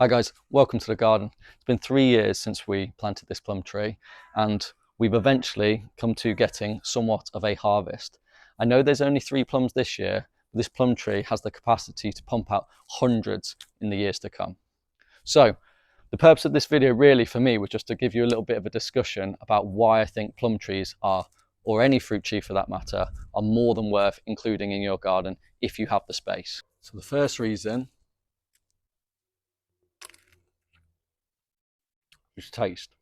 Hi guys, welcome to the garden. It's been 3 years since we planted this plum tree and we've eventually come to getting somewhat of a harvest. I know there's only 3 plums this year, but this plum tree has the capacity to pump out hundreds in the years to come. So the purpose of this video really for me was just to give you a little bit of a discussion about why I think plum trees are, or any fruit tree for that matter, are more than worth including in your garden if you have the space. So the first reason is taste.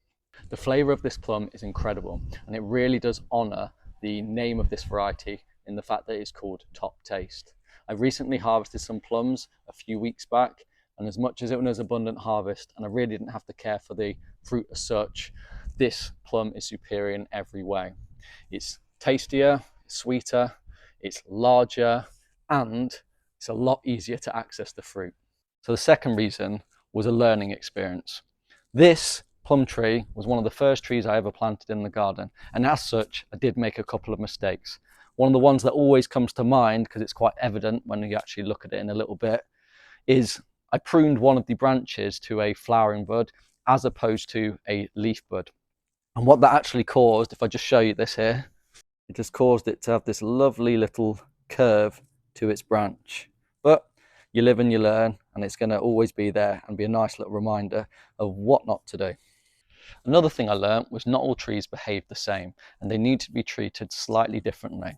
The flavour of this plum is incredible, and it really does honour the name of this variety in the fact that it's called Top Taste. I recently harvested some plums a few weeks back, and as much as it was an abundant harvest and I really didn't have to care for the fruit as such, this plum is superior in every way. It's tastier, it's sweeter, it's larger, and it's a lot easier to access the fruit. So the second reason was a learning experience. This plum tree was one of the first trees I ever planted in the garden, and as such I did make a couple of mistakes. One of the ones that always comes to mind, because it's quite evident when you actually look at it in a little bit, is I pruned one of the branches to a flowering bud as opposed to a leaf bud. And what that actually caused, if I just show you this here, it just caused it to have this lovely little curve to its branch. But you live and you learn, and it's going to always be there and be a nice little reminder of what not to do. Another thing I learned was not all trees behave the same, and they need to be treated slightly differently.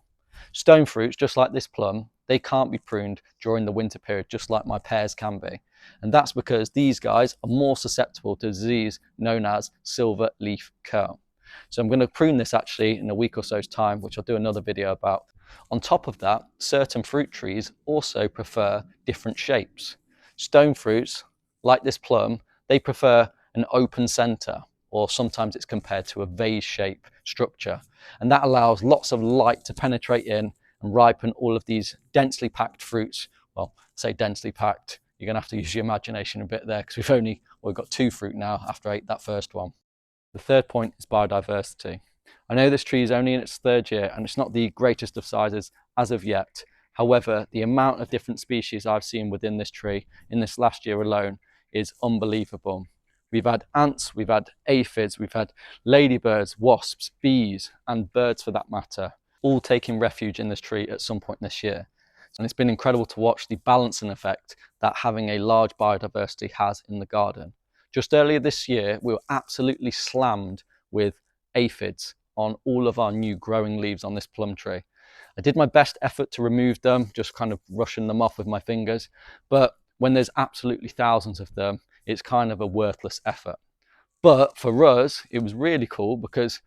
Stone fruits, just like this plum, they can't be pruned during the winter period, just like my pears can be. And that's because these guys are more susceptible to a disease known as silver leaf curl. So I'm going to prune this actually in a week or so's time, which I'll do another video about. On top of that, certain fruit trees also prefer different shapes. Stone fruits, like this plum, they prefer an open center, or sometimes it's compared to a vase shape structure. And that allows lots of light to penetrate in and ripen all of these densely packed fruits. Well, say densely packed, you're going to have to use your imagination a bit there, because we've got 2 fruit now after I ate that first one. The third point is biodiversity. I know this tree is only in its 3rd year and it's not the greatest of sizes as of yet. However, the amount of different species I've seen within this tree in this last year alone is unbelievable. We've had ants, we've had aphids, we've had ladybirds, wasps, bees, and birds for that matter, all taking refuge in this tree at some point this year. And it's been incredible to watch the balancing effect that having a large biodiversity has in the garden. Just earlier this year, we were absolutely slammed with aphids on all of our new growing leaves on this plum tree. I did my best effort to remove them, just kind of brushing them off with my fingers. But when there's absolutely thousands of them, it's kind of a worthless effort. But for us, it was really cool, because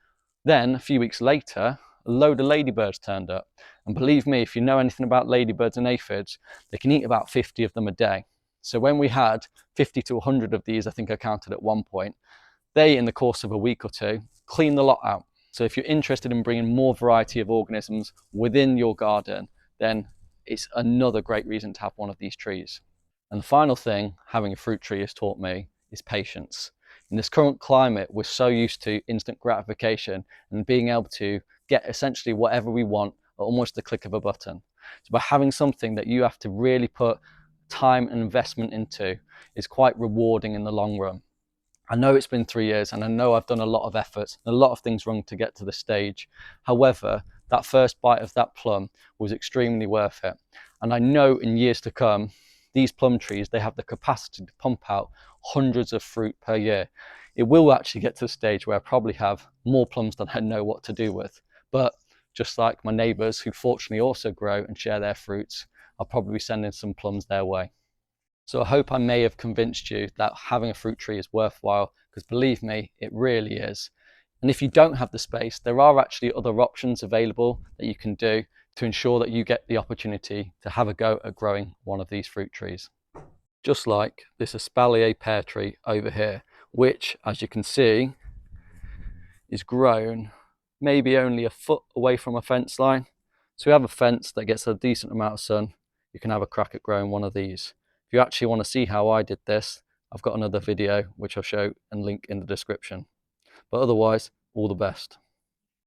then a few weeks later, a load of ladybirds turned up. And believe me, if you know anything about ladybirds and aphids, they can eat about 50 of them a day. So when we had 50 to 100 of these, I think I counted at one point, they, in the course of a week or two, clean the lot out. So if you're interested in bringing more variety of organisms within your garden, then it's another great reason to have one of these trees. And the final thing having a fruit tree has taught me is patience. In this current climate, we're so used to instant gratification and being able to get essentially whatever we want at almost the click of a button. So by having something that you have to really put time and investment into is quite rewarding in the long run. I know it's been 3 years, and I know I've done a lot of efforts and a lot of things wrong to get to this stage. However, that first bite of that plum was extremely worth it. And I know in years to come, these plum trees, they have the capacity to pump out hundreds of fruit per year. It will actually get to the stage where I probably have more plums than I know what to do with. But just like my neighbours, who fortunately also grow and share their fruits, I'll probably be sending some plums their way. So I hope I may have convinced you that having a fruit tree is worthwhile, because believe me, it really is. And if you don't have the space, there are actually other options available that you can do to ensure that you get the opportunity to have a go at growing one of these fruit trees. Just like this espalier pear tree over here, which, as you can see, is grown maybe only a foot away from a fence line. So we have a fence that gets a decent amount of sun. You can have a crack at growing one of these. If you actually want to see how I did this, I've got another video which I'll show and link in the description. But otherwise, all the best.